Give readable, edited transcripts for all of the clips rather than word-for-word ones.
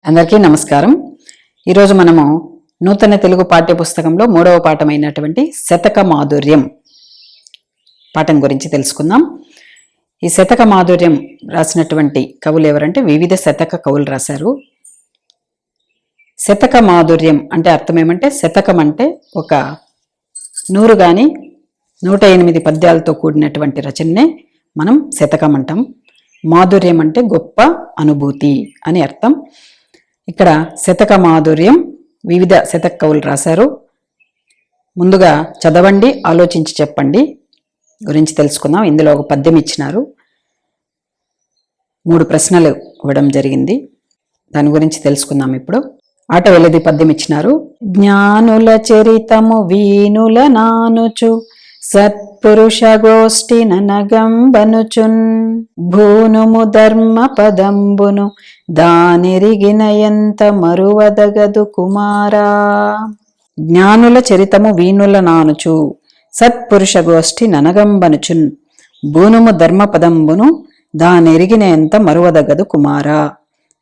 అందరికీ నమస్కారం. ఈరోజు మనము నూతన తెలుగు పాఠ్యపుస్తకంలో 3వ పాఠమైనటువంటి శతక మాధుర్యం పాఠం గురించి తెలుసుకుందాం. ఈ శతక మాధుర్యం రాసినటువంటి కవులు ఎవరంటే వివిధ శతక కవులు రాశారు. శతక మాధుర్యం అంటే అర్థం ఏమంటే, శతకం అంటే ఒక 100 గాని 108 పద్యాలతో కూడినటువంటి రచననే మనం శతకం అంటాం. మాధుర్యం అంటే గొప్ప అనుభూతి అని అర్థం. ఇక్కడ శతక మాధుర్యం వివిధ శతక కవులు రాశారు. ముందుగా చదవండి, ఆలోచించి చెప్పండి గురించి తెలుసుకుందాం. ఇందులో ఒక పద్యం ఇచ్చినారు, 3 ప్రశ్నలు ఇవ్వడం జరిగింది. దాని గురించి తెలుసుకుందాం ఇప్పుడు. ఆట వెలది పద్యం ఇచ్చినారు. జ్ఞానుల చరితము వీనుల నానుచు సత్పురుష గోష్ఠి ననగంబనుచున్ భూనుము ధర్మ పదంబును దానిరిగిన ఎంత మరువదగదు కుమారా. జ్ఞానుల చరితము వీనుల నానుచు సత్పురుష గోష్ఠి ననగంబనుచున్ భూనుము ధర్మ పదంబును దానెరిగిన ఎంత మరువదగదు కుమారా.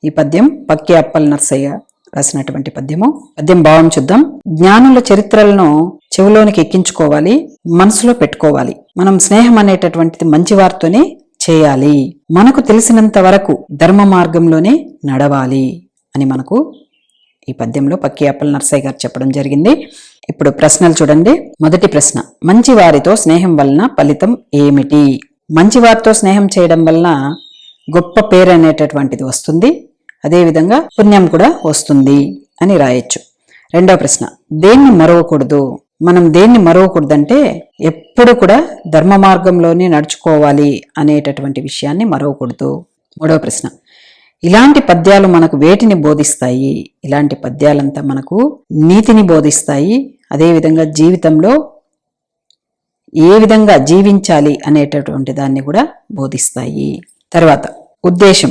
ఈ పద్యం పక్కి అప్పల్ నర్సయ్య రాసినటువంటి పద్యము. పద్యం భావం చూద్దాం. జ్ఞానుల చరిత్రలను చెవిలోనికి ఎక్కించుకోవాలి, మనసులో పెట్టుకోవాలి. మనం స్నేహం అనేటటువంటిది మంచి వారితోనే చేయాలి, మనకు తెలిసినంత వరకు ధర్మ మార్గంలోనే నడవాలి అని మనకు ఈ పద్యంలో పక్కి అప్పల్ నర్సయ్య గారు చెప్పడం జరిగింది. ఇప్పుడు ప్రశ్నలు చూడండి. మొదటి ప్రశ్న, మంచి వారితో స్నేహం వలన ఫలితం ఏమిటి? మంచి వారితో స్నేహం చేయడం వలన గొప్ప పేరు అనేటటువంటిది వస్తుంది, అదేవిధంగా పుణ్యం కూడా వస్తుంది అని రాయొచ్చు. రెండవ ప్రశ్న, దేన్ని మరవకూడదు? మనం దేన్ని మరవకూడదంటే ఎప్పుడు కూడా ధర్మ మార్గంలోనే నడుచుకోవాలి అనేటటువంటి విషయాన్ని మరవకూడదు. మూడవ ప్రశ్న, ఇలాంటి పద్యాలు మనకు వేటిని బోధిస్తాయి? ఇలాంటి పద్యాలంతా మనకు నీతిని బోధిస్తాయి, అదేవిధంగా జీవితంలో ఏ విధంగా జీవించాలి అనేటటువంటి దాన్ని కూడా బోధిస్తాయి. తర్వాత ఉద్దేశం,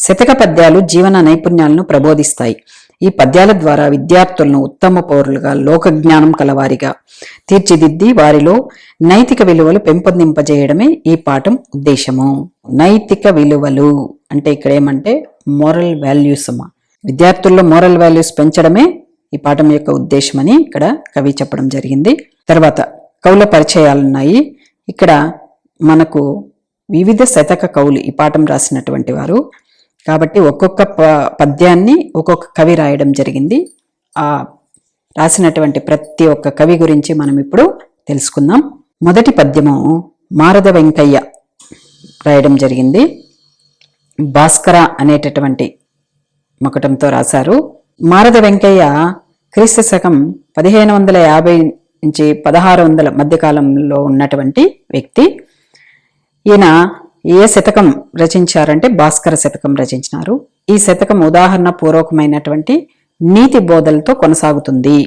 శతక పద్యాలు జీవన నైపుణ్యాలను ప్రబోధిస్తాయి. ఈ పద్యాల ద్వారా విద్యార్థులను ఉత్తమ పౌరులుగా, లోకజ్ఞానం కలవారిగా తీర్చిదిద్ది వారిలో నైతిక విలువలు పెంపొందింపజేయడమే ఈ పాఠం ఉద్దేశము. నైతిక విలువలు అంటే ఇక్కడ ఏమంటే మోరల్ వాల్యూస్ అమ్మా. విద్యార్థుల్లో మోరల్ వాల్యూస్ పెంచడమే ఈ పాఠం యొక్క ఉద్దేశం అని ఇక్కడ కవి చెప్పడం జరిగింది. తర్వాత కవుల పరిచయాలున్నాయి. ఇక్కడ మనకు వివిధ శతక కవులు ఈ పాఠం రాసినటువంటి వారు కాబట్టి ఒక్కొక్క పద్యాన్ని ఒక్కొక్క కవి రాయడం జరిగింది. ఆ రాసినటువంటి ప్రతి ఒక్క కవి గురించి మనం ఇప్పుడు తెలుసుకుందాం. మొదటి పద్యము మారద వెంకయ్య రాయడం జరిగింది. భాస్కర అనేటటువంటి మకుటంతో రాశారు. మారద వెంకయ్య క్రీస్తు శకం 1550 నుంచి 1600 మధ్యకాలంలో ఉన్నటువంటి వ్యక్తి. ఈయన ఏ శతకం రచించారంటే భాస్కర శతకం రచించినారు. ఈ శతకం ఉదాహరణ పూర్వకమైనటువంటి నీతి బోధలతో కొనసాగుతుంది.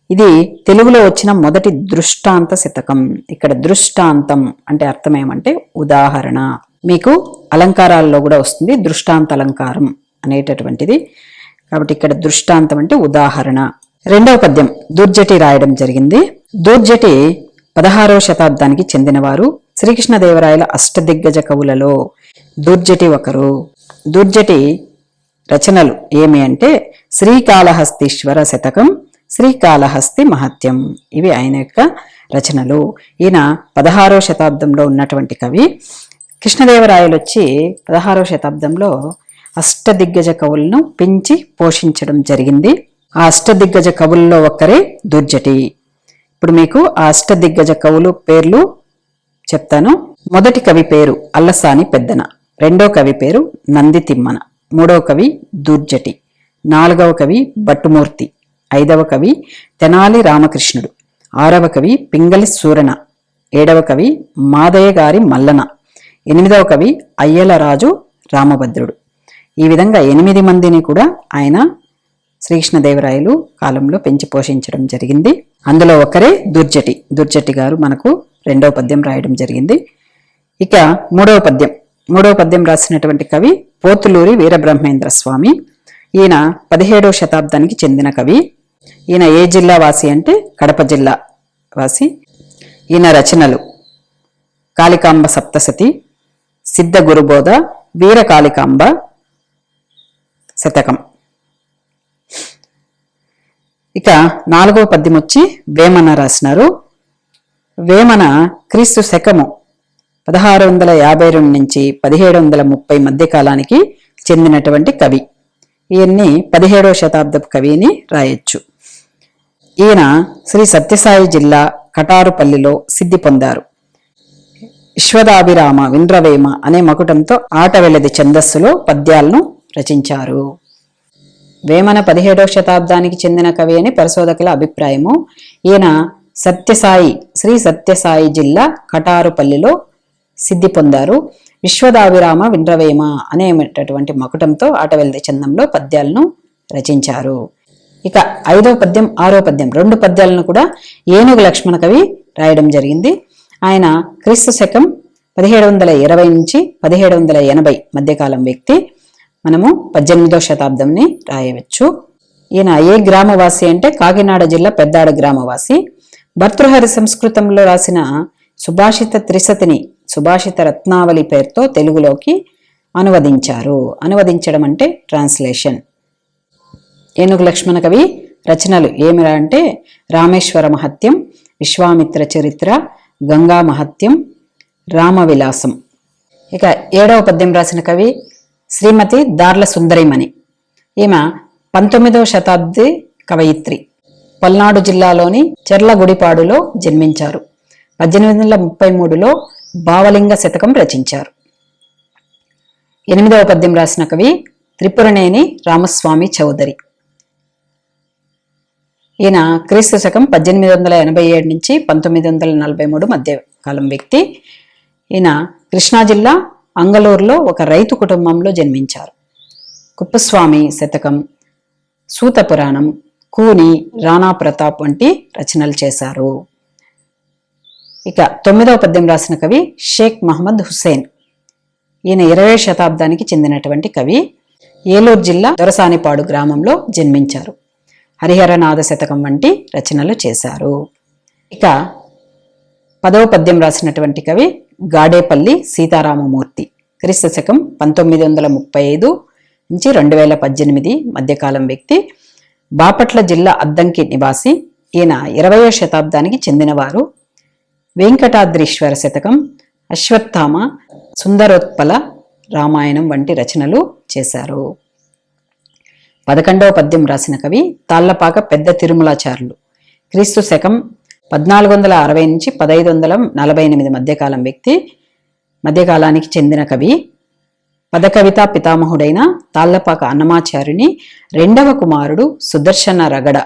ఇది తెలుగులో వచ్చిన మొదటి దృష్టాంత శతకం. ఇక్కడ దృష్టాంతం అంటే అర్థం ఏమంటే ఉదాహరణ. మీకు అలంకారాల్లో కూడా వస్తుంది దృష్టాంత అలంకారం అనేటటువంటిది. కాబట్టి ఇక్కడ దృష్టాంతం అంటే ఉదాహరణ. రెండవ పద్యం దుర్జటి రాయడం జరిగింది. దుర్జటి 16వ శతాబ్దానికి చెందినవారు. శ్రీకృష్ణదేవరాయల అష్టదిగ్గజ కవులలో దుర్జటి ఒకరు. దుర్జటి రచనలు ఏమి అంటే శ్రీకాళహస్తీశ్వర శతకం, శ్రీకాళహస్తి మహత్యం, ఇవి ఆయన యొక్క రచనలు. ఈయన 16వ శతాబ్దంలో ఉన్నటువంటి కవి. కృష్ణదేవరాయలు వచ్చి 16వ శతాబ్దంలో అష్టదిగ్గజ కవులను పెంచి పోషించడం జరిగింది. ఆ అష్టదిగ్గజ కవుల్లో ఒక్కరే దుర్జటి. ఇప్పుడు మీకు ఆ అష్టదిగ్గజ కవులు పేర్లు చెప్తాను. మొదటి కవి పేరు అల్లసాని పెద్దన, రెండో కవి పేరు నంది తిమ్మన, మూడవ కవి దుర్జటి, నాలుగవ కవి భట్టుమూర్తి, ఐదవ కవి తెనాలి రామకృష్ణుడు, ఆరవ కవి పింగళి సూరణ, ఏడవ కవి మాదయ్య గారి మల్లన, ఎనిమిదవ కవి అయ్యలరాజు రామభద్రుడు. ఈ విధంగా 8 మందిని కూడా ఆయన శ్రీకృష్ణదేవరాయలు కాలంలో పెంచి పోషించడం జరిగింది. అందులో ఒకరే దుర్జటి. దుర్జటి గారు మనకు రెండవ పద్యం రాయడం జరిగింది. ఇక మూడవ పద్యం రాసినటువంటి కవి పోతులూరి వీరబ్రహ్మేంద్ర స్వామి. ఈయన 17వ శతాబ్దానికి చెందిన కవి. ఈయన ఏ జిల్లా వాసి అంటే కడప జిల్లా వాసి. ఈయన రచనలు కాళికాంబ సప్తశతి, సిద్ధ గురుబోధ, వీర కాళికాంబ శతకం, ఇక 4వ పద్యం వచ్చి వేమన రాసినారు. వేమన క్రీస్తు శకము 1652 నుంచి 1730 మధ్య కాలానికి చెందినటువంటి కవి. ఈయన్ని 17వ శతాబ్దపు కవిని రాయొచ్చు. ఈయన శ్రీ సత్యసాయి జిల్లా కటారుపల్లిలో సిద్ధి పొందారు. విశ్వదాభిరామ వింద్రవేమ అనే మకుటంతో ఆటవెలది ఛందస్సులో పద్యాలను రచించారు. వేమన 17వ శతాబ్దానికి చెందిన కవి అని పరిశోధకుల అభిప్రాయము. ఈయన శ్రీ సత్యసాయి జిల్లా కటారుపల్లిలో సిద్ధి పొందారు. విశ్వదాభిరామ వింద్రవేమ అనేటటువంటి మకుటంతో ఆటవెల్ది చందంలో పద్యాలను రచించారు. ఇక 5వ పద్యం 6వ పద్యం 2 పద్యాలను కూడా ఏనుగు లక్ష్మణ కవి రాయడం జరిగింది. ఆయన క్రీస్తు శకం 1720 నుంచి 1780 మధ్యకాలం వ్యక్తి. మనము 18వ శతాబ్దంని రాయవచ్చు. ఈయన ఏ గ్రామవాసి అంటే కాకినాడ జిల్లా పెద్దాడ గ్రామవాసి. భర్తృహరి సంస్కృతంలో రాసిన సుభాషిత త్రిశతిని సుభాషిత రత్నావళి పేరుతో తెలుగులోకి అనువదించారు. అనువదించడం అంటే ట్రాన్స్లేషన్. ఏనుగు లక్ష్మణ కవి రచనలు ఏమిరా అంటే రామేశ్వర మహత్యం, విశ్వామిత్ర చరిత్ర, గంగా మహత్యం, రామవిలాసం. ఇక 7వ పద్యం రాసిన కవి శ్రీమతి దార్ల సుందరిమణి. ఈమె 19వ శతాబ్ది కవయిత్రి. పల్నాడు జిల్లాలోని చెర్లగుడిపాడులో జన్మించారు. 1833లో భావలింగ శతకం రచించారు. 8వ పద్యం రాసిన కవి త్రిపురనేని రామస్వామి చౌదరి. ఈయన క్రీస్తు శకం 1887 నుంచి 1943 మధ్య కాలం వ్యక్తి. ఈయన కృష్ణా జిల్లా అంగలూరులో ఒక రైతు కుటుంబంలో జన్మించారు. కుప్పస్వామి శతకం, సూత పురాణం, కూని, రాణా ప్రతాప్ వంటి రచనలు చేశారు. ఇక 9వ పద్యం రాసిన కవి షేక్ మహమ్మద్ హుస్సేన్. ఈయన 20వ శతాబ్దానికి చెందినటువంటి కవి. ఏలూరు జిల్లా దొరసానిపాడు గ్రామంలో జన్మించారు. హరిహరనాథ శతకం వంటి రచనలు చేశారు. ఇక 10వ పద్యం రాసినటువంటి కవి గాడేపల్లి సీతారామమూర్తి. క్రీస్తు శకం 1935 నుంచి 2018 మధ్యకాలం వ్యక్తి. బాపట్ల జిల్లా అద్దంకి నివాసి. ఈయన 20వ శతాబ్దానికి చెందినవారు. వెంకటాద్రీశ్వర శతకం, అశ్వత్థామ, సుందరోత్పల రామాయణం వంటి రచనలు చేశారు. 11వ పద్యం రాసిన కవి తాళ్లపాక పెద్ద తిరుమలాచార్యులు. క్రీస్తు శకం 1460 నుంచి 1548 మధ్యకాలం వ్యక్తి. మధ్యకాలానికి చెందిన కవి. పదకవితా పితామహుడైన తాళ్లపాక అన్నమాచార్యుని 2వ కుమారుడు సుదర్శన రగడ.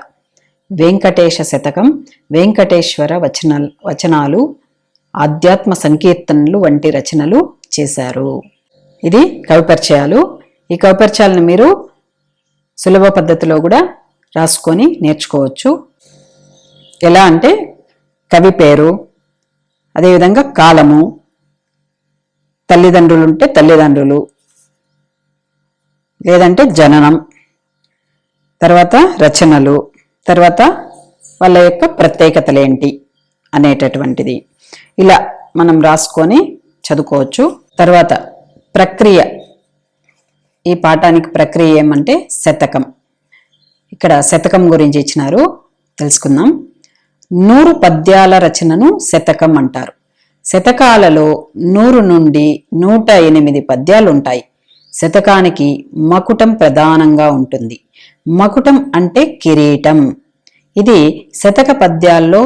వెంకటేశ శతకం, వెంకటేశ్వర వచనాలు, ఆధ్యాత్మ సంకీర్తనలు వంటి రచనలు చేశారు. ఇది కవి పరిచయాలు. ఈ కవి పరిచయాలను మీరు సులభ పద్ధతిలో కూడా రాసుకొని నేర్చుకోవచ్చు. ఎలా అంటే కవి పేరు, అదేవిధంగా కాలము, తల్లిదండ్రులు ఉంటే తల్లిదండ్రులు, లేదంటే జననం, తర్వాత రచనలు, తర్వాత వాళ్ళ యొక్క ప్రత్యేకతలేంటి అనేటటువంటిది ఇలా మనం రాసుకొని చదువుకోవచ్చు. తర్వాత ప్రక్రియ, ఈ పాఠానికి ప్రక్రియ ఏమంటే శతకం. ఇక్కడ శతకం గురించి ఇచ్చినారు, తెలుసుకుందాం. 100 పద్యాల రచనను శతకం అంటారు. శతకాలలో 100 నుండి 108 పద్యాలు ఉంటాయి. శతకానికి మకుటం ప్రధానంగా ఉంటుంది. మకుటం అంటే కిరీటం. ఇది శతక పద్యాల్లో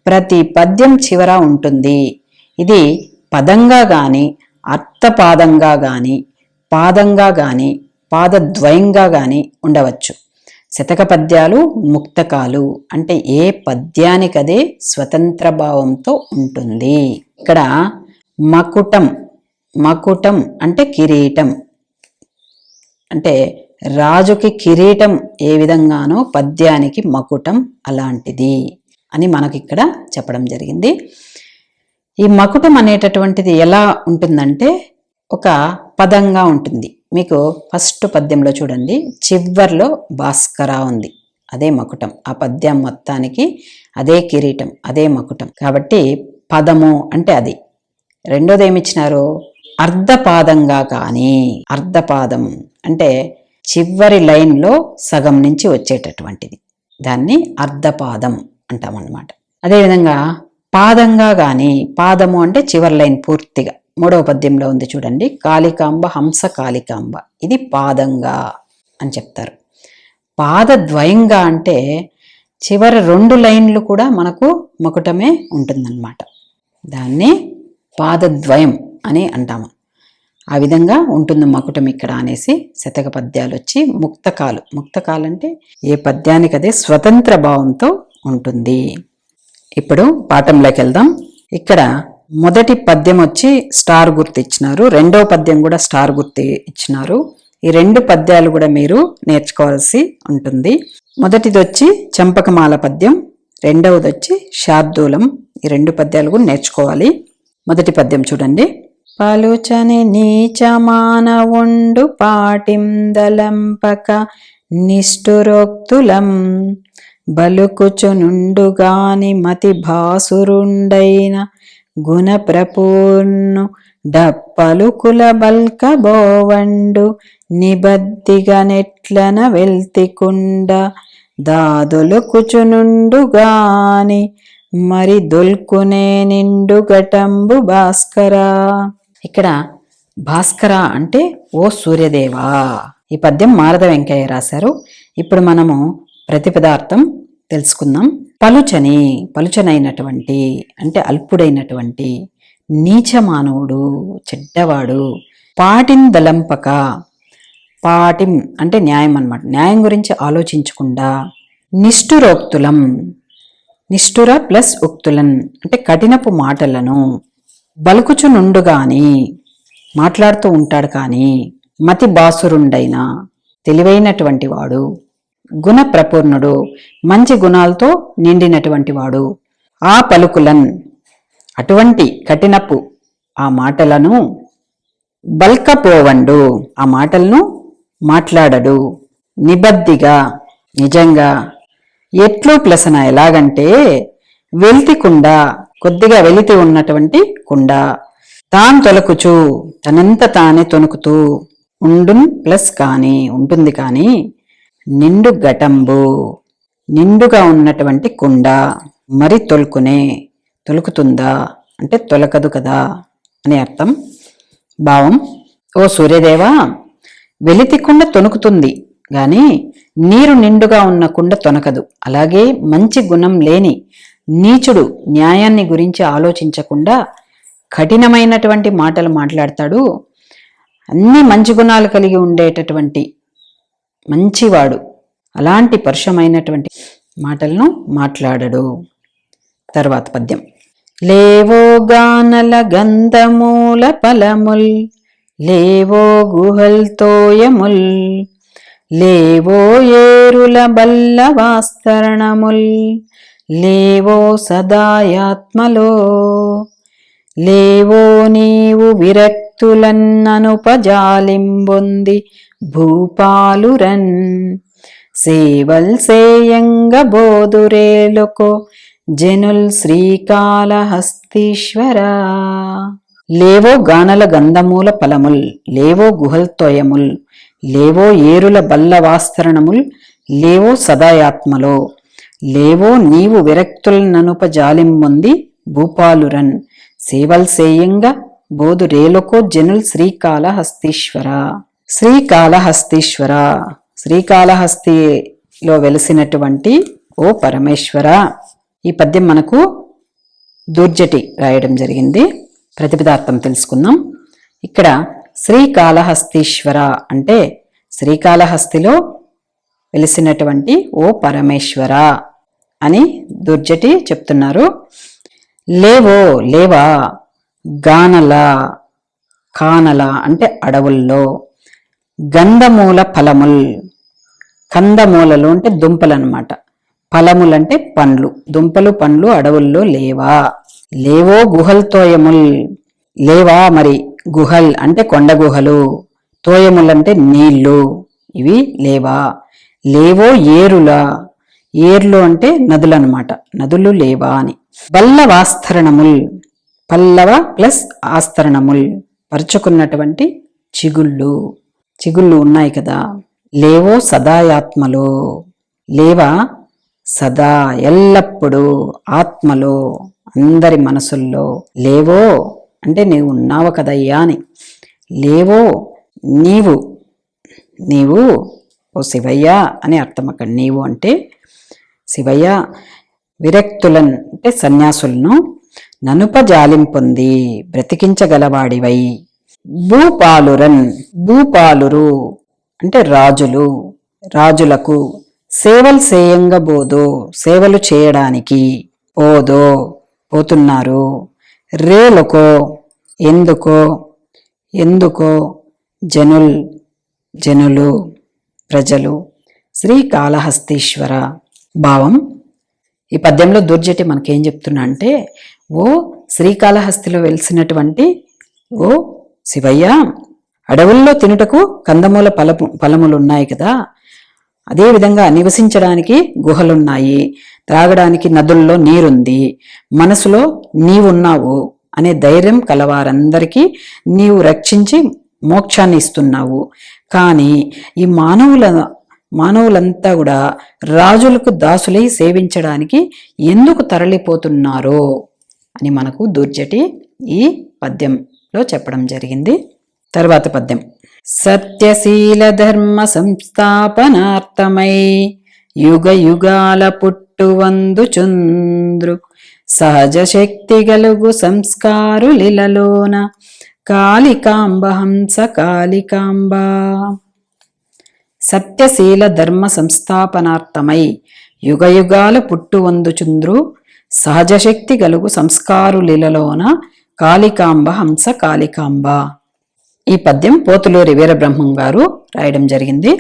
ప్రతి పద్యం చివర ఉంటుంది. ఇది పదంగా గాని, అర్థపాదంగా గాని, పాదంగా గాని, పాదద్వయంగా గాని ఉండవచ్చు. శతక పద్యాలు ముక్తకాలు, అంటే ఏ పద్యానికదే స్వతంత్ర భావంతో ఉంటుంది. ఇక్కడ మకుటం, మకుటం అంటే కిరీటం, అంటే రాజుకి కిరీటం ఏ విధంగానో పద్యానికి మకుటం అలాంటిది అని మనకి ఇక్కడ చెప్పడం జరిగింది. ఈ మకుటం అనేటటువంటిది ఎలా ఉంటుందంటే ఒక పదంగా ఉంటుంది. మీకు ఫస్ట్ పద్యంలో చూడండి, చివర్లో భాస్కర ఉంది, అదే మకుటం. ఆ పద్యం మొత్తానికి అదే కిరీటం, అదే మకుటం. కాబట్టి పదము అంటే అది. రెండోది ఏమిచ్చినారు, అర్ధపాదంగా కానీ, అర్ధపాదం అంటే చివరి లైన్లో సగం నుంచి వచ్చేటటువంటిది. దాన్ని అర్ధపాదం అంటామన్నమాట. అదేవిధంగా పాదంగా గాని, పాదము అంటే చివరి లైన్ పూర్తిగా 3వ పద్యంలో ఉంది చూడండి, కాళికాంబ హంస కాళికాంబ, ఇది పాదంగా అని చెప్తారు. పాదద్వయంగా అంటే చివరి 2 లైన్లు కూడా మనకు మకుటమే ఉంటుందన్నమాట. దాన్ని పాదద్వయం అని అంటాము. ఆ విధంగా ఉంటుంది మకుటం ఇక్కడ అనేసి శతక పద్యాలు వచ్చి ముక్తకాలు. ముక్తకాలు అంటే ఏ పద్యానికి అదే స్వతంత్ర భావంతో ఉంటుంది. ఇప్పుడు పాఠంలోకి వెళ్దాం. ఇక్కడ మొదటి పద్యం వచ్చి స్టార్ గుర్తు ఇచ్చినారు, 2వ పద్యం కూడా స్టార్ గుర్తు ఇచ్చినారు. ఈ 2 పద్యాలు కూడా మీరు నేర్చుకోవాల్సి ఉంటుంది. మొదటిది వచ్చి చంపకమాల పద్యం, 2వది వచ్చి శార్దూలం. ఈ 2 పద్యాలు కూడా నేర్చుకోవాలి. మొదటి పద్యం చూడండి. పలుచని నీచమానవుండు పాటిందలంపక నిష్ఠురోక్తులం బలుకుచునుండుగాని మతి భాసురుండైన గుణప్రపూర్ణు డప్పలుకుల బల్కబోవండు నిబద్దిగా నెట్లన వెల్తికుండ దాదొలుకుచునుండుగాని మరి దొల్కునే నిండు ఘటంబు భాస్కరా. ఇక్కడ భాస్కర అంటే ఓ సూర్యదేవా. ఈ పద్యం మారద వెంకయ్య రాశారు. ఇప్పుడు మనము ప్రతిపదార్థం తెలుసుకుందాం. పలుచనైనటువంటి అంటే అల్పుడైనటువంటి, నీచ మానవుడు, చెడ్డవాడు, పాటిందలంపక, పాటిం అంటే న్యాయం అన్నమాట, న్యాయం గురించి ఆలోచించకుండా, నిష్ఠురోక్తులం, నిష్ఠుర ప్లస్ ఉక్తులన్ అంటే కఠినపు మాటలను, బలుకుచునుండుగాని మాట్లాడుతూ ఉంటాడు కానీ, మతి బాసురుండైన తెలివైనటువంటి వాడు, గుణ ప్రపూర్ణుడు మంచి గుణాలతో నిండినటువంటి వాడు, ఆ పలుకులన్ అటువంటి కఠినపు ఆ మాటలను, బల్కపోవండు ఆ మాటలను మాట్లాడడు, నిబద్దిగా నిజంగా, ఎట్లు ప్లసన ఎలాగంటే వెలితి కుండ కొద్దిగా వెలితి ఉన్నటువంటి కుండ, తాను తొలకుచు తనంత తానే తొనుకుతూ, ఉండున్ ప్లస్ కాని ఉంటుంది కానీ, నిండు ఘటంబు నిండుగా ఉన్నటువంటి కుండ, మరి తొలుకునే తొలుకుతుందా అంటే తొలకదు కదా అని అర్థం. భావం, ఓ సూర్యదేవా, వెలితి కుండ తొనుకుతుంది గాని నీరు నిండుగా ఉన్న కుండ తొనకదు. అలాగే మంచి గుణం లేని నీచుడు న్యాయాన్ని గురించి ఆలోచించకుండా కఠినమైనటువంటి మాటలు మాట్లాడతాడు. అన్ని మంచి గుణాలు కలిగి ఉండేటటువంటి మంచివాడు అలాంటి పరుషమైనటువంటి మాటలను మాట్లాడడు. తర్వాత పద్యం. లేవో గానల గంధమూల ఫలముల్, లేవో గుహల్ తోయముల్, లేవో ఏరుల బల్ల వాస్తరణముల్, లేవో సదాయాత్మలో, లేవో నీవు విరక్తులన్ననుపజాలింబొంది భూపాలురన్, సేవల్ సేయంగ బోధురేలుకో జనుల్ శ్రీకాళహస్తీశ్వర. లేవో గానల గంధమూల ఫలముల్, లేవో గుహల్తోయముల్, లేవో ఏరుల బల్ల వాస్తరణముల్, లేవో సదాయాత్మలో, లేవో నీవు విరక్తులననుపజాలింబొంది భూపాలురన్, సేవల్ సేయంగ బోధు రేలుకో జనుల్ శ్రీకాళహస్తీశ్వర. శ్రీకాళహస్తీశ్వర, శ్రీకాళహస్తిలో వెలిసినటువంటి ఓ పరమేశ్వర. ఈ పద్యం మనకు దుర్జటి రాయడం జరిగింది. ప్రతిపదార్థం తెలుసుకుందాం. ఇక్కడ శ్రీకాళహస్తీశ్వర అంటే శ్రీకాళహస్తిలో వెలిసినటువంటి ఓ పరమేశ్వర అని దుర్జటి చెప్తున్నారు. లేవో లేవా, గానల కానల అంటే అడవుల్లో, గంధమూల ఫలముల్ కందమూలలు అంటే దుంపలు అన్నమాట, ఫలములు అంటే పండ్లు, దుంపలు పండ్లు అడవుల్లో లేవా. లేవో గుహల్ తోయముల్, లేవా మరి గుహల్ అంటే కొండ గుహలు, తోయములు అంటే నీళ్లు, ఇవి లేవా. లేవో ఏరుల, ఏర్లు అంటే నదులు అన్నమాట, నదులు లేవా అని. బల్ల వాస్తరణముల్, పల్లవ ప్లస్ ఆస్తరణముల్ పరుచుకున్నటువంటి చిగుళ్ళు, చిగుళ్ళు ఉన్నాయి కదా. లేవో సదాయాత్మలో, లేవా సదా ఎల్లప్పుడూ ఆత్మలో అందరి మనసుల్లో లేవో అంటే నీవు ఉన్నావు కదయ్యా అని, లేవో నీవు నీవు ఓ శివయ్య అని అర్థం. అక్కడ నీవు అంటే శివయ్య విరక్తులను అంటే సన్యాసులను ననుపజాలింపొంది బ్రతికించగలవాడివై, భూపాలురన్ భూపాలురు అంటే రాజులు, రాజులకు సేవలు చేయంగబోదో సేవలు చేయడానికి పోదో పోతున్నారు, రేలుకో ఎందుకో ఎందుకో జనులు ప్రజలు శ్రీకాళహస్తీశ్వర. భావం ఈ పద్యంలో దుర్జటి మనకేం చెప్తున్నా అంటే, ఓ శ్రీకాళహస్తిలో వెలిసినటువంటి ఓ శివయ్య, అడవుల్లో తినుటకు కందమూల ఫలములు ఉన్నాయి కదా, అదేవిధంగా నివసించడానికి గుహలున్నాయి, త్రాగడానికి నదుల్లో నీరుంది, మనసులో నీవున్నావు అనే ధైర్యం కలవారందరికీ నీవు రక్షించి మోక్షాన్ని ఇస్తున్నావు. కానీ ఈ మానవులంతా కూడా రాజులకు దాసులై సేవించడానికి ఎందుకు తరలిపోతున్నారో అని మనకు దుర్జటి ఈ పద్యంలో చెప్పడం జరిగింది. తర్వాత పద్యం. సత్యశీల ధర్మ సంస్థాపనార్థమై యుగ యుగాల పుట్టువందుచుంద్రు సహజ శక్తి గలుగు సంస్కారులిలలోన కాళికాంబ హంస కాళికాంబ. సత్యశీల ధర్మ సంస్థాపనార్థమై యుగయుగాల పుట్టువందుచుంద్రు సహజశక్తి గలుగు సంస్కారులిలలోన కాళికాంబ హంస కాళికాంబ. ఈ పద్యం పోతులూరి వీరబ్రహ్మం గారు రాయడం జరిగింది.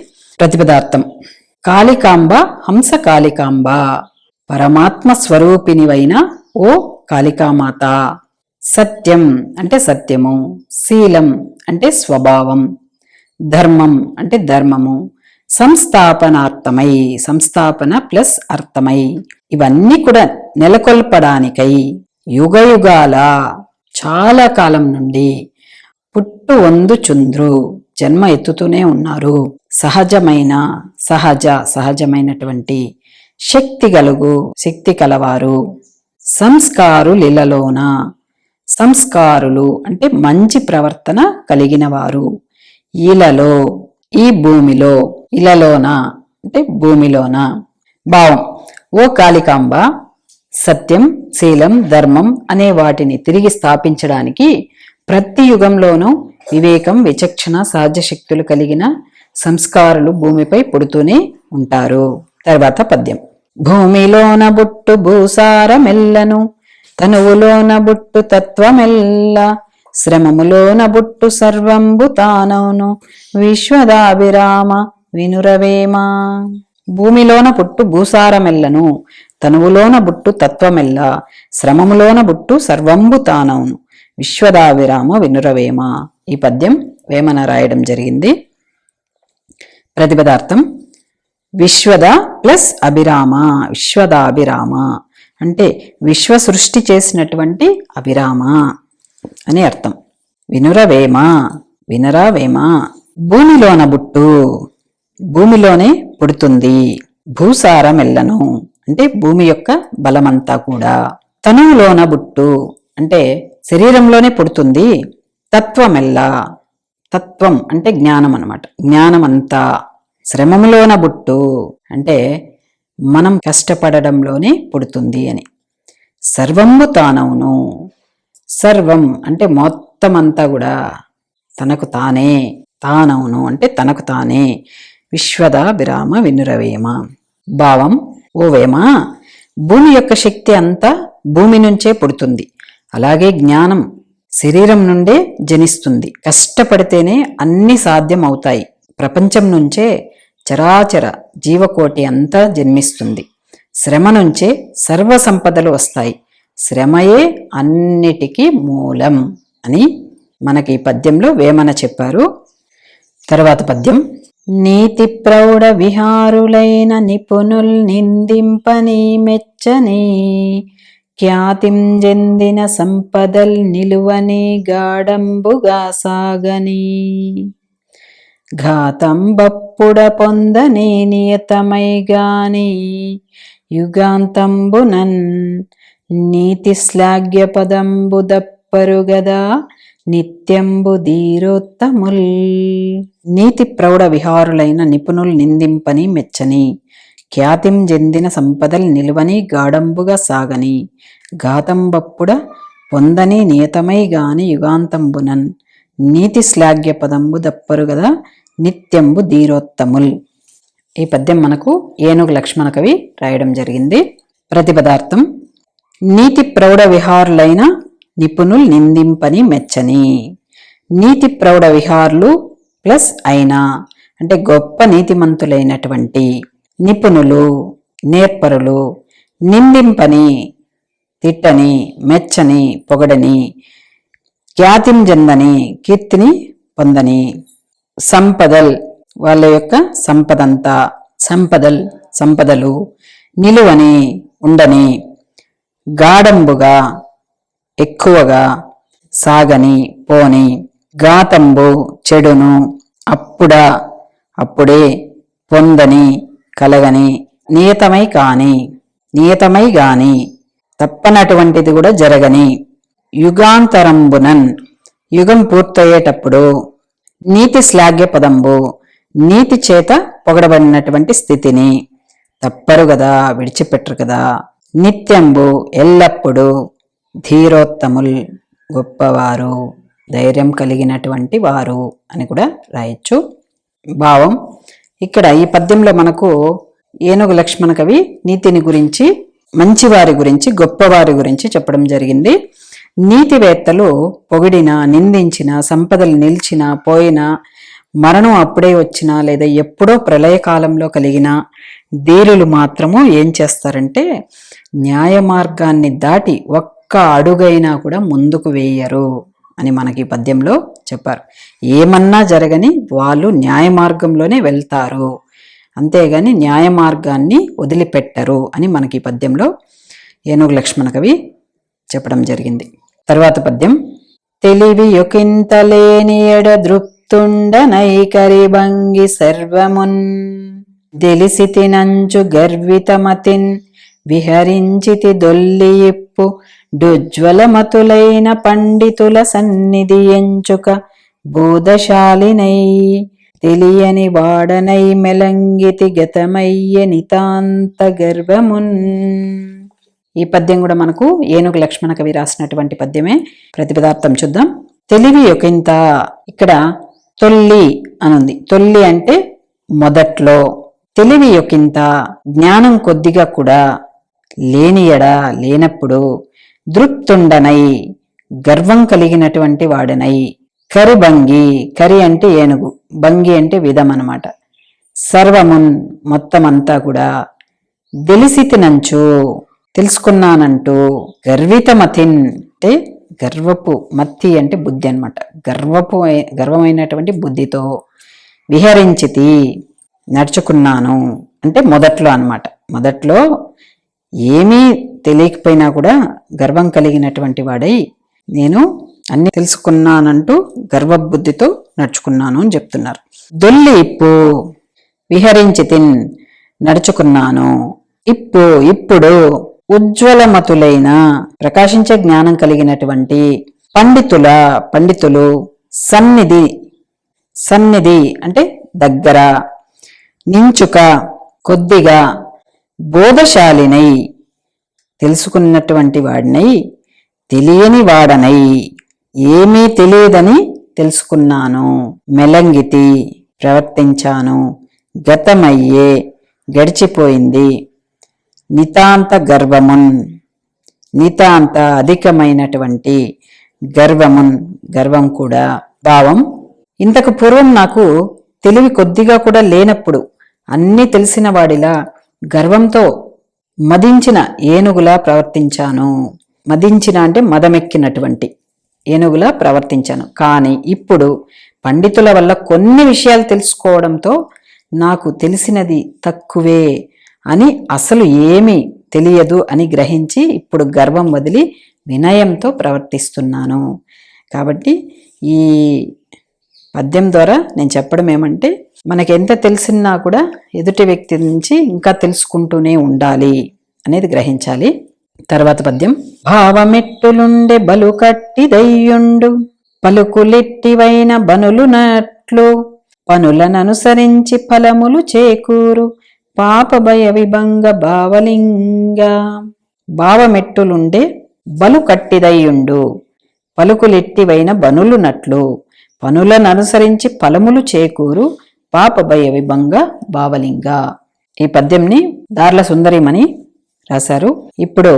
ప్రతిపదార్థం. కాళికాంబ హంస కాళికాంబ, పరమాత్మ స్వరూపినివైన ఓ కాళికామాత. సత్యం అంటే సత్యము, శీలం అంటే స్వభావం, ధర్మం అంటే ధర్మము, సంస్థాపనార్థమై సంస్థాపన ప్లస్ అర్థమై ఇవన్నీ కూడా నెలకొల్పడానికై యుగయుగాల చాలా కాలం నుండి పుట్టు వందుచుంద్రు జన్మ ఎత్తుతూనే ఉన్నారు, సహజమైనటువంటి శక్తి గలుగు శక్తి కలవారు, సంస్కారులిలలోన సంస్కారులు అంటే మంచి ప్రవర్తన కలిగిన వారు, ఇలలో ఈ భూమిలో, ఇలలోన అంటే భూమిలోన. భావం. ఓ కాళికాంబ, సత్యం శీలం ధర్మం అనే వాటిని తిరిగి స్థాపించడానికి ప్రతి యుగంలోనూ వివేకం విచక్షణ సహజ శక్తులు కలిగిన సంస్కారులు భూమిపై పుడుతూనే ఉంటారు. తర్వాత పద్యం. భూమిలోన బుట్టు భూసారమెల్లను తనువులోన బుట్టు తత్వమెల్ల శ్రమములోన బుట్టు సర్వంబు తానవును విశ్వదాభిరామ వినురవేమ. భూమిలోన పుట్టు భూసారమెల్లను తనువులోన బుట్టు తత్వమెల్ల శ్రమములోన బుట్టు సర్వంబు తానవును విశ్వదాభిరామ వినురవేమ. ఈ పద్యం వేమన రాయడం జరిగింది. ప్రతిపదార్థం. విశ్వద ప్లస్ అభిరామ, విశ్వదాభిరామ అంటే విశ్వ సృష్టి చేసినటువంటి అభిరామ అని అర్థం. వినురవేమ వినరావేమ. భూమిలోన బుట్టు భూమిలోనే పుడుతుంది, భూసారమెల్లను అంటే భూమి యొక్క బలమంతా కూడా, తనువులోన బుట్టు అంటే శరీరంలోనే పుడుతుంది, తత్వమెల్ల తత్వం అంటే జ్ఞానం అన్నమాట, జ్ఞానమంతా, శ్రమములోన బుట్టు అంటే మనం కష్టపడడంలోనే పుడుతుంది అని, సర్వంబు తానవును సర్వం అంటే మొత్తం అంతా కూడా తనకు తానే, తానవును అంటే తనకు తానే, విశ్వదాభిరామ వినురవేమ. భావం. ఓ వేమ, భూమి యొక్క శక్తి అంతా భూమి నుంచే పుడుతుంది, అలాగే జ్ఞానం శరీరం నుండే జనిస్తుంది, కష్టపడితేనే అన్ని సాధ్యం అవుతాయి, ప్రపంచం నుంచే చరాచర జీవకోటి అంతా జన్మిస్తుంది, శ్రమ నుంచే సర్వ సంపదలు వస్తాయి, శ్రమయే అన్నిటికీ మూలం అని మనకి ఈ పద్యంలో వేమన చెప్పారు. తర్వాత పద్యం. నీతి ప్రౌఢ విహారులైన నిపుణుల్ నిందింపని మెచ్చని ఖ్యాతిం చెందిన సంపదల్ నిలువని గాడంబుగా సాగని ఘాతం బప్పుడ పొందని నియతమై గాని యుగాంతంబునన్ నీతి శ్లాఘ్య పదంబు దప్పరుగదా నిత్యంబు ధీరోత్తముల్. నీతి ప్రౌఢ విహారులైన నిపుణులు నిందింపని మెచ్చని, ఖ్యాతిం చెందిన సంపదలు నిలువని గాఢంబుగా సాగని, ఘాతంబప్పుడ పొందని నియతమై గాని యుగాంతంబునన్ నీతి శ్లాఘ్య పదంబు దప్పరు గదా నిత్యంబు ధీరోత్తముల్. ఈ పద్యం మనకు ఏనుగు లక్ష్మణ కవి రాయడం జరిగింది. ప్రతిపదార్థం: నీతి ప్రౌఢ విహారులైన నిపుణులు నిందింపని మెచ్చని. నీతి ప్రౌఢ విహారులు ప్లస్ అయినా అంటే గొప్ప నీతిమంతులైనటువంటి, నిపుణులు నేర్పరులు, నిందింపని తిట్టని, మెచ్చని పొగడని, ఖ్యాతిం చెందని కీర్తిని పొందని, సంపదల్ వాళ్ళ యొక్క సంపదంతా, సంపదలు నిలువని ఉండని, గాఢంబుగా ఎక్కువగా, సాగని పోని, ఘాతంబు చెడును, అప్పుడే, పొందని కలగని, నియతమై గాని తప్పనటువంటిది కూడా జరగని, యుగాంతరంబునన్ యుగం పూర్తయ్యేటప్పుడు, నీతి శ్లాఘ్య పదంబు నీతి చేత పొగడబడినటువంటి స్థితిని, తప్పరు కదా విడిచిపెట్టరు కదా, నిత్యంబు ఎల్లప్పుడూ, ధీరోత్తముల్ గొప్పవారు ధైర్యం కలిగినటువంటి వారు అని కూడా రాయొచ్చు. భావం: ఇక్కడ ఈ పద్యంలో మనకు ఏనుగు లక్ష్మణ కవి నీతిని గురించి, మంచివారి గురించి, గొప్పవారి గురించి చెప్పడం జరిగింది. నీతివేత్తలు పొగిడిన, నిందించిన, సంపదలు నిలిచిన, పోయిన, మరణం అప్పుడే వచ్చినా లేదా ఎప్పుడో ప్రళయకాలంలో కలిగిన ధీరులు మాత్రము ఏం చేస్తారంటే న్యాయ మార్గాన్ని దాటి ఒక్క అడుగైనా కూడా ముందుకు వేయరు అని మనకి ఈ పద్యంలో చెప్పారు. ఏమన్నా జరగని వాళ్ళు న్యాయ మార్గంలోనే వెళ్తారు, అంతేగాని న్యాయ మార్గాన్ని వదిలిపెట్టరు అని మనకి ఈ పద్యంలో ఏనుగు లక్ష్మణ కవి చెప్పడం జరిగింది. తర్వాత పద్యం: తెలివి యొకింతలేని ఎడ దృప్తుండ నైకరిభంగి సర్వమున్ దెలిసితి నంచు గర్వితమతిన్ విహరించితి దొల్లి ఇప్పు డుజ్వలమతులైన పండితుల సన్నిధి ఎంచుక బోధశాలినై తెలియని వాడనై మెలంగితి గతమయ్య నితాంత గర్వమున్. ఈ పద్యం కూడా మనకు ఏనుగు లక్ష్మణ కవి రాసినటువంటి పద్యమే. ప్రతిపదార్థం చూద్దాం. తెలివి యొకింత, ఇక్కడ తొల్లి అనుంది. తొల్లి అంటే మొదట్లో, తెలివి యొకింత జ్ఞానం కొద్దిగా కూడా లేనప్పుడు, దృప్తుండనై గర్వం కలిగినటువంటి వాడనై, కరిభంగి, కరి అంటే ఏనుగు, భంగి అంటే విధం అన్నమాట, సర్వమున్ మొత్తమంతా కూడా, దెలిసితినంచు తెలుసుకున్నానంటూ, గర్వితమతిన్ అంటే గర్వపు, మత్తి అంటే బుద్ధి అనమాట, గర్వమైనటువంటి బుద్ధితో, విహరించితి నడుచుకున్నాను అంటే మొదట్లో అన్నమాట. మొదట్లో ఏమీ తెలియకపోయినా కూడా గర్వం కలిగినటువంటి వాడై నేను అన్ని తెలుసుకున్నానంటూ గర్వబుద్ధితో నడుచుకున్నాను అని చెప్తున్నారు. దొల్లి ఇప్పు, విహరించితిన్ నడుచుకున్నాను, ఇప్పుడు ఉజ్వలమతులైన ప్రకాశించే జ్ఞానం కలిగినటువంటి పండితులు, సన్నిధి అంటే దగ్గర, నించుక కొద్దిగా, బోధశాలినై తెలుసుకున్నటువంటి వాడినై, తెలియని వాడనై ఏమీ తెలియదని తెలుసుకున్నాను, మెలంగితి ప్రవర్తించాను, గతమయ్యే గడిచిపోయింది, నితాంత గర్వమున్ నితాంత అధికమైనటువంటి గర్వమున్ గర్వం కూడా. భావం: ఇంతకు పూర్వం నాకు తెలివి కొద్దిగా కూడా లేనప్పుడు అన్నీ తెలిసిన వాడిలా గర్వంతో మదించిన ఏనుగులా ప్రవర్తించాను. మదించిన అంటే మదమెక్కినటువంటి ఏనుగులా ప్రవర్తించాను. కానీ ఇప్పుడు పండితుల వల్ల కొన్ని విషయాలు తెలుసుకోవడంతో నాకు తెలిసినది తక్కువే అని, అసలు ఏమీ తెలియదు అని గ్రహించి ఇప్పుడు గర్వం వదిలి వినయంతో ప్రవర్తిస్తున్నాను. కాబట్టి ఈ పద్యం ద్వారా నేను చెప్పడం ఏమంటే, మనకి ఎంత తెలిసినా కూడా ఎదుటి వ్యక్తి నుంచి ఇంకా తెలుసుకుంటూనే ఉండాలి. అనేది గ్రహించాలి. తర్వాత పద్యం. భావమెట్టులుండే బలు కట్టిదయ్యుండు పలుకులెట్టివైన బనులునట్లు పనులననుసరించి ఫలములు చేకూరు పాప భయ విభంగ భావలింగ. భావమెట్టులుండే బలు కట్టిదయ్యుండు పలుకులెట్టివైన బనులునట్లు పనులననుసరించి ఫలములు చేకూరు పాప భయ విభంగ భావలింగ. ఈ పద్యంని దార్ల సుందరిమణి రాశారు. ఇప్పుడు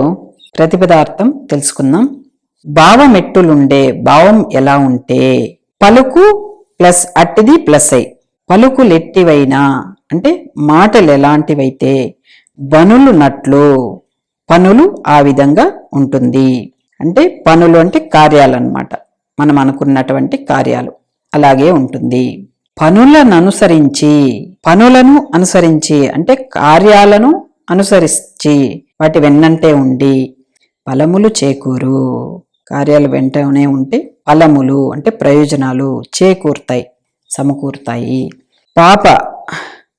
ప్రతిపదార్థం తెలుసుకుందాం. భావమెట్టులుండే భావం ఎలా ఉంటే పలుకు ప్లస్ అట్టిది ప్లస్ అయి పలుకులెట్టివైనా అంటే మాటలు ఎలాంటివైతే బనులు నట్లు పనులు ఆ విధంగా ఉంటుంది. అంటే పనులు అంటే కార్యాలు అన్నమాట, మనం అనుకున్నటువంటి కార్యాలు అలాగే ఉంటుంది. పనులను అనుసరించి అంటే కార్యాలను అనుసరించి వాటి వెన్నంటే ఉండి ఫలములు చేకూరు. కార్యాలు వెంటనే ఉంటే ఫలములు అంటే ప్రయోజనాలు చేకూరుతాయి, సమకూరుతాయి.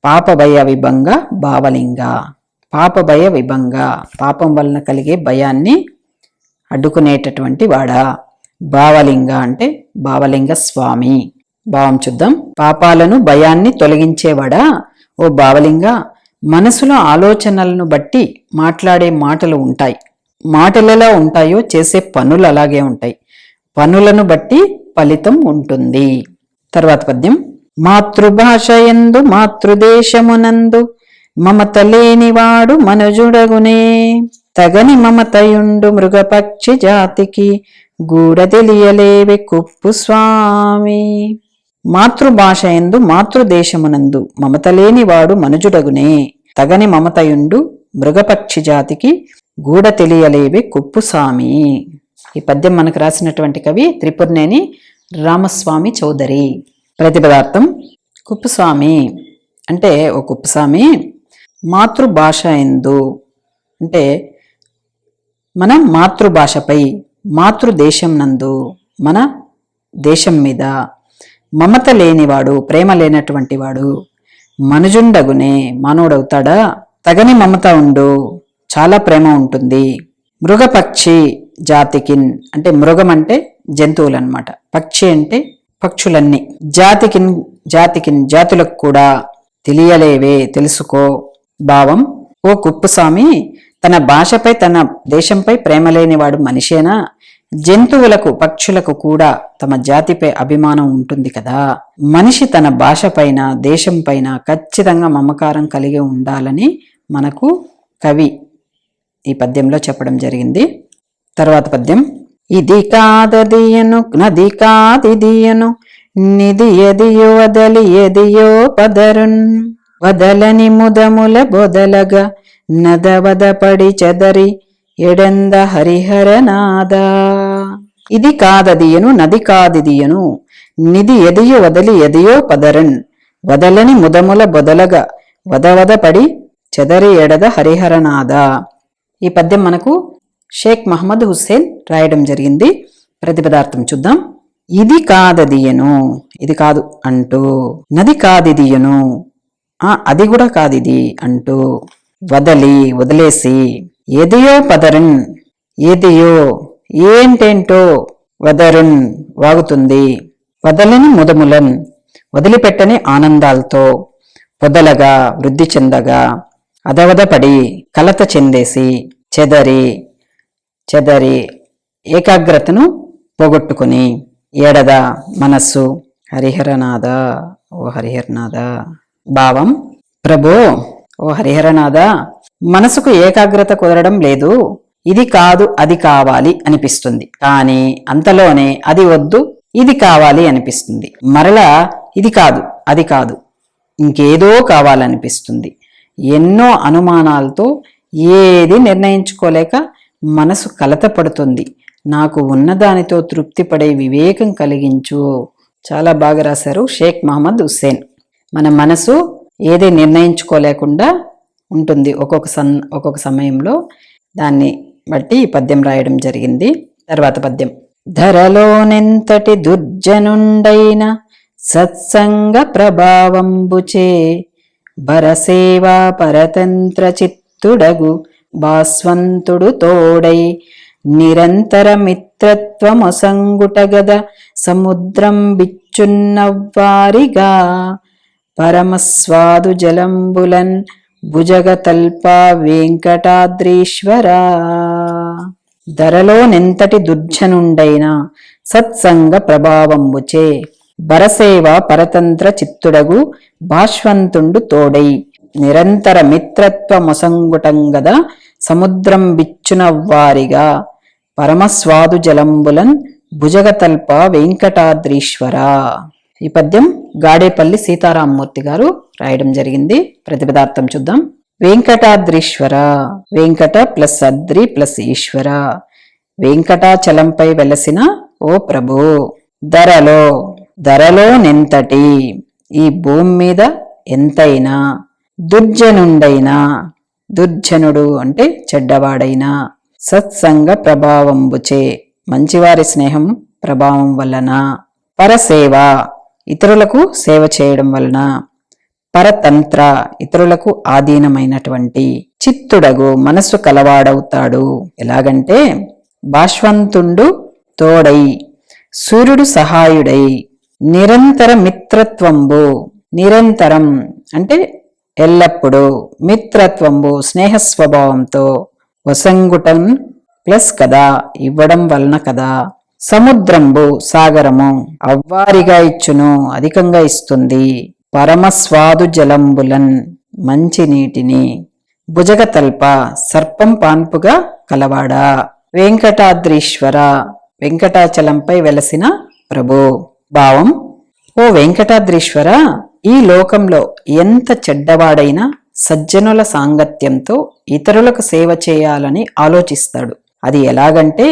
పాప భయ విభంగ భావలింగ. పాప భయ విభంగ పాపం వలన కలిగే భయాన్ని అడ్డుకునేటటువంటి వాడా. భావలింగ అంటే భావలింగ స్వామి. భావం చూద్దాం. పాపాలను భయాన్ని తొలగించేవాడా ఓ భావలింగ. మనసులో ఆలోచనలను బట్టి మాట్లాడే మాటలు ఉంటాయి. మాటలు ఎలా ఉంటాయో చేసే పనులు అలాగే ఉంటాయి. పనులను బట్టి ఫలితం ఉంటుంది. తర్వాత పద్యం. మాతృభాష యందు మాతృదేశమునందు మమత లేనివాడు మనుజుడగునే తగని మమతయుండు మృగపక్షి జాతికి గూడ తెలియలేవి కుప్పు స్వామి. మాతృభాష యందు మాతృదేశమునందు మమత లేనివాడు మనుజుడగునే తగని మమతయుండు మృగపక్షి జాతికి గూడ తెలియలేవి కుప్పు స్వామి. ఈ పద్యం మనకు రాసినటువంటి కవి త్రిపురనేని రామస్వామి చౌదరి. ప్రతిపదార్థం. కుప్పుస్వామి అంటే ఓ కుప్పుస్వామి మాతృభాష యందు అంటే మన మాతృభాషపై మాతృదేశం నందు మన దేశం మీద మమత లేనివాడు ప్రేమ లేనటువంటి వాడు మనుజుండగునే మానవుడవుతాడా. తగని మమత ఉండు చాలా ప్రేమ ఉంటుంది. మృగపక్షి జాతికిన్ అంటే మృగం అంటే జంతువులు అన్నమాట, పక్షి అంటే పక్షులన్నీ. జాతికిన్ జాతులకు కూడా తెలియలేవే తెలుసుకో. భావం. ఓ కుప్పుస్వామి తన భాషపై తన దేశంపై ప్రేమ లేనివాడు మనిషేనా? జంతువులకు పక్షులకు కూడా తమ జాతిపై అభిమానం ఉంటుంది కదా. మనిషి తన భాష పైన దేశం పైన ఖచ్చితంగా మమకారం కలిగి ఉండాలని మనకు కవి ఈ పద్యంలో చెప్పడం జరిగింది. తర్వాత పద్యం. ఇది కాదదియను నది కాదిదియను నిధి ఎదియో వదలి ఎదియో పదరున్ వదలని ముదముల బొదలగా నదవదపడి చెదరి ఎడంద హరిహరనాద. ఇది కాదదియను నది కాదిదియను నిధి ఎదియో వదలి ఎదియో పదరన్ వదలని ముదముల బొదలగా వదవదపడి చెదరి ఎడద హరిహరనాద. ఈ పద్యం మనకు షేక్ మహమ్మద్ హుస్సేన్ రాయడం జరిగింది. ప్రతిపదార్థం చూద్దాం. ఇది కాదదియను ఇది కాదు అంటూ నది కాదిదియను అది కూడా కాదిది అంటూ వదిలేసి ఎదియో పదరున్ ఎదియో ఏంటేంటో వదరున్ వాగుతుంది వదలని ముదములన్ వదిలిపెట్టని ఆనందాలతో పొదలగా వృద్ధి చెందగా అదవదపడి కలత చెందేసి చెదరి ఏకాగ్రతను పోగొట్టుకుని ఏడద మనస్సు హరిహరనాథ ఓ హరిహరనాథ. భావం. ప్రభో ఓ హరిహరనాథ మనసుకు ఏకాగ్రత కుదరడం లేదు. ఇది కాదు అది కావాలి అనిపిస్తుంది, కానీ అంతలోనే అది వద్దు ఇది కావాలి అనిపిస్తుంది. మరలా ఇది కాదు అది కాదు ఇంకేదో కావాలనిపిస్తుంది. ఎన్నో అనుమానాలతో ఏది నిర్ణయించుకోలేక మనసు కలత పడుతుంది. నాకు ఉన్నదానితో తృప్తి పడే వివేకం కలిగించు. చాలా బాగా రాశారు షేక్ మహమ్మద్ హుస్సేన్. మన మనసు ఏది నిర్ణయించుకోలేకుండా ఉంటుంది ఒక్కొక్క సమయంలో. దాన్ని బట్టి ఈ పద్యం రాయడం జరిగింది. తర్వాత పద్యం. ధరలోనెంతటి దుర్జనుండైన సత్సంగ ప్రభావంబుచే బరసేవా పరతంత్ర చిత్తుడగు భాస్వంతుడు తోడై నిరంతర మిత్రత్వమొసంగుటగద సముద్రం బిచ్చున్నవ్వారిగా పరమస్వాదు జలంబులన్ భుజగతల్ప వెంకటాద్రీశ్వరా. ధరలోనెంతటి దుర్జనుండైన సత్సంగ ప్రభావంబుచే బరసేవ పరతంత్ర చిత్తుడగు భాష్వంతుండు తోడై నిరంతర మిత్రత్వమొసంగుటంగద సముద్రం బిచ్చునవ్వారిగా పరమస్వాదు జలంబులన్ భుజగతల్ప వెంకటాద్రీశ్వర. ఈ పద్యం గాడేపల్లి సీతారామమూర్తి గారు రాయడం జరిగింది. ప్రతిపదార్థం చూద్దాం. వెంకటాద్రీశ్వర, వెంకట ప్లస్ అద్రి ప్లస్ ఈశ్వర, వెంకటాచలంపై వెలసిన ఓ ప్రభు. ధరలో, ధరలోనెంతటి, ఈ భూమి మీద ఎంతైనా, దుర్జనుండైనా, దుర్జనుడు అంటే చెడ్డవాడైనా, సత్సంగ ప్రభావంబుచే మంచివారి స్నేహం ప్రభావం వలన, పరసేవ ఇతరులకు సేవ చేయడం వలన, పరతంత్ర ఇతరులకు ఆధీనమైనటువంటి, చిత్తుడగు మనస్సు కలవాడవుతాడు. ఎలాగంటే భాష్వంతుండు తోడై, సూర్యుడు సహాయుడై, నిరంతర మిత్రత్వంబు, నిరంతరం అంటే ఎల్లప్పుడూ, మిత్రత్వంబు స్నేహ స్వభావంతో, వసంగుటం ప్లస్ కదా ఇవ్వడం వలన కదా, సముద్రంబు సాగరము అవ్వారిగా ఇచ్చును అధికంగా ఇస్తుంది, పరమస్వాదు జలంబులన్ మంచి నీటిని, భుజగతల్ప సర్పం పాన్పుగా కలవాడా, వెంకటాద్రీశ్వర వెంకటాచలంపై వెలసిన ప్రభు. భావం: ఓ వెంకటాద్రీశ్వర, ఈ లోకంలో ఎంత చెడ్డవాడైనా సజ్జనుల సాంగత్యంతో ఇతరులకు సేవ చేయాలని ఆలోచిస్తాడు. అది ఎలాగంటే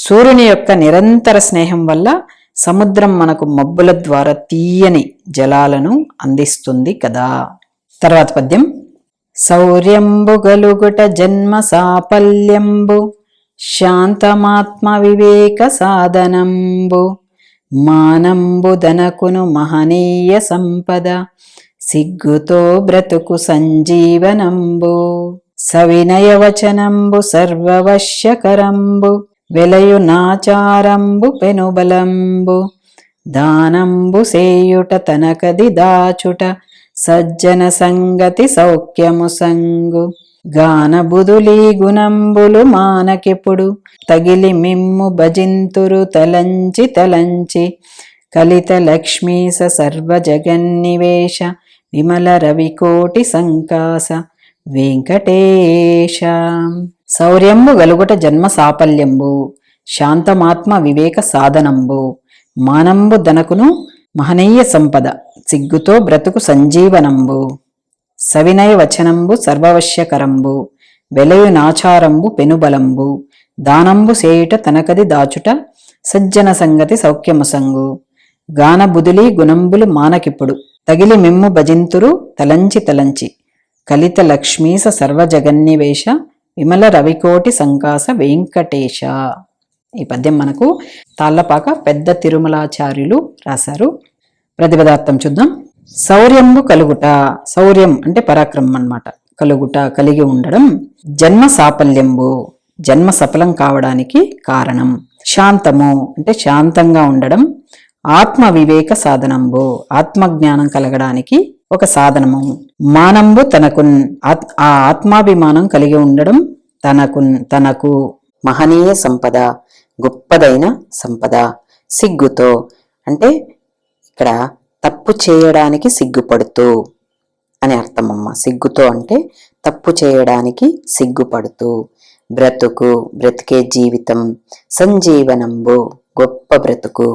సూర్యుని యొక్క నిరంతర స్నేహం వల్ల సముద్రం మనకు మబ్బుల ద్వారా తీయని జలాలను అందిస్తుంది కదా. తర్వాత పద్యం. శౌర్యంబు గలుగుట జన్మ సాఫల్యంబు, శాంతమాత్మ వివేక సాధనంబు, మానంబు దనకును మహనీయ సంపద, సిగ్గుతో బ్రతుకు సంజీవనంబు, సవినయ వచనంబు సర్వవశ్యకరంబు, వెలయు నాచారంబు పెనుబలంబు, దానంబు సేయుట తనకది దాచుట, సజ్జన సంగతి సౌఖ్యము సంగు, గానబుదులీ గుణంబులు మానకెప్పుడు, తగిలి మిమ్ము భజింతురు తలంచి తలంచి, కలిత లక్ష్మీస సర్వజగన్నివేశ, విమల రవికోటి సంకాస వెంకటేశ. శౌర్యంబు గలుగుట జన్మ సాఫల్యంబు, శాంతమాత్మ వివేక సాధనంబు, మానంబు దనకును మహనీయ సంపద, సిగ్గుతో బ్రతుకు సంజీవనంబు, సవినయ వచనంబు సర్వవశ్యకరంబు, వెలయు నాచారంబు పెనుబలంబు, దానంబు సేయుట తనకది దాచుట, సజ్జన సంగతి సౌఖ్యముసంగు, గాన బుదులి గుణంబులు మానకిప్పుడు, తగిలి మిమ్ము భజింతురు తలంచి తలంచి, కలిత లక్ష్మీస సర్వజగన్నివేశ, విమల రవికోటి సంకాస వెంకటేశ. ఈ పద్యం మనకు తాళ్లపాక పెద్ద తిరుమలాచార్యులు రాశారు. ప్రతిపదార్థం చూద్దాం. శౌర్యంబు కలుగుట, శౌర్యం అంటే పరాక్రమం అన్నమాట, కలుగుట కలిగి ఉండడం, జన్మ సాఫల్యంబు జన్మ సఫలం కావడానికి కారణం, శాంతము అంటే శాంతంగా ఉండడం, ఆత్మ వివేక సాధనంబు ఆత్మజ్ఞానం కలగడానికి ఒక సాధనము, మానంబు తనకున్ ఆ ఆత్మాభిమానం కలిగి ఉండడం, తనకు మహనీయ సంపద గొప్పదైన సంపద, సిగ్గుతో అంటే ఇక్కడ తప్పు చేయడానికి సిగ్గుపడుతూ అని అర్థమమ్మ. సిగ్గుతో అంటే తప్పు చేయడానికి సిగ్గుపడుతూ, బ్రతికే జీవితం, సంజీవనంబు గొప్ప బ్రతుకు,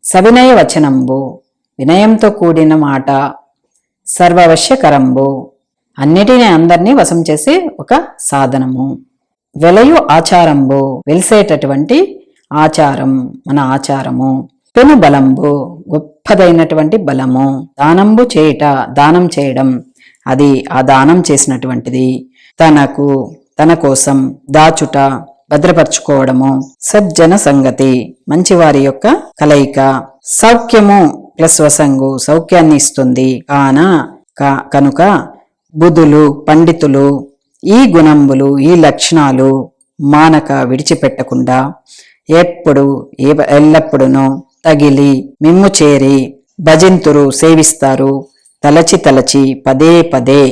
సవినయ వచనంబు వినయంతో కూడిన మాట, సర్వవశ్యకరంబు అన్నిటినీ అందరినీ వశం చేసే ఒక సాధనము, వెలయు ఆచారంబు వెలిసేటటువంటి ఆచారం మన ఆచారము, పెను బలంబు గొప్పదైనటువంటి బలము, దానంబు చేయుట దానం చేయడం అది ఆ దానం చేసినటువంటిది, తన కోసం దాచుట భద్రపరచుకోవడము, సజ్జన సంగతి మంచివారి యొక్క కలయిక, సౌఖ్యము ప్లస్ వసంగు సౌఖ్యాన్ని ఇస్తుంది కనుక, బుధులు పండితులు ఈ గుణంబులు ఈ లక్షణాలు మానక విడిచిపెట్టకుండా ఎప్పుడు ఎల్లప్పుడునూ తగిలి మిమ్ము చేరి భజింతురు సేవిస్తారు తలచి తలచి పదే పదే.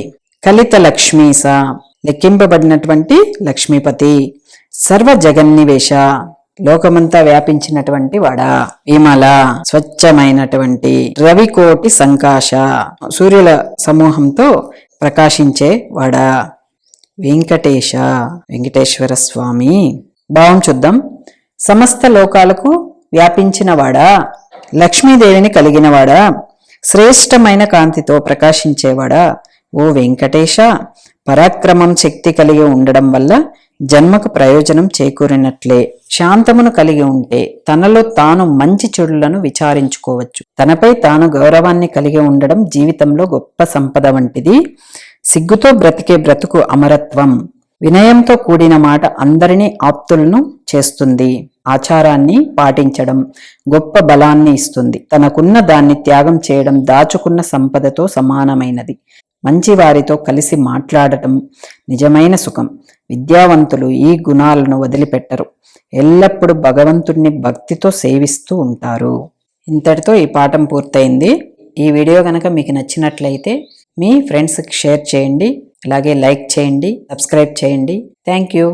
కలిత లక్ష్మీస లెక్కింపబడినటువంటి లక్ష్మీపతి, సర్వ జగన్నివేశ లోకమంతా వ్యాపించినటువంటి వాడా, విమల స్వచ్ఛమైనటువంటి రవికోటి సంకాశ సూర్యుల సమూహంతో ప్రకాశించే వాడా, వెంకటేశ వెంకటేశ్వర స్వామి. భావం చూద్దాం. సమస్త లోకాలకు వ్యాపించినవాడా, లక్ష్మీదేవిని కలిగినవాడా, శ్రేష్టమైన కాంతితో ప్రకాశించేవాడా, ఓ వెంకటేశ, పరాక్రమం శక్తి కలిగి ఉండడం వల్ల జన్మకు ప్రయోజనం చేకూరినట్లే. శాంతమును కలిగి ఉంటే తనలో తాను మంచి చెడులను విచారించుకోవచ్చు. తనపై తాను గౌరవాన్ని కలిగి ఉండడం జీవితంలో గొప్ప సంపద వంటిది. సిగ్గుతో బ్రతికే బ్రతుకు అమరత్వం. వినయంతో కూడిన మాట అందరినీ ఆప్తులను చేస్తుంది. ఆచారాన్ని పాటించడం గొప్ప బలాన్ని ఇస్తుంది. తనకున్న దాన్ని త్యాగం చేయడం దాచుకున్న సంపదతో సమానమైనది. మంచి వారితో కలిసి మాట్లాడటం నిజమైన సుఖం. విద్యావంతులు ఈ గుణాలను వదిలిపెట్టరు. ఎల్లప్పుడూ భగవంతుణ్ణి భక్తితో సేవిస్తూ ఉంటారు. ఇంతటితో ఈ పాఠం పూర్తయింది. ఈ వీడియో కనుక మీకు నచ్చినట్లయితే మీ ఫ్రెండ్స్కి షేర్ చేయండి, అలాగే లైక్ చేయండి, సబ్స్క్రైబ్ చేయండి. Thank you.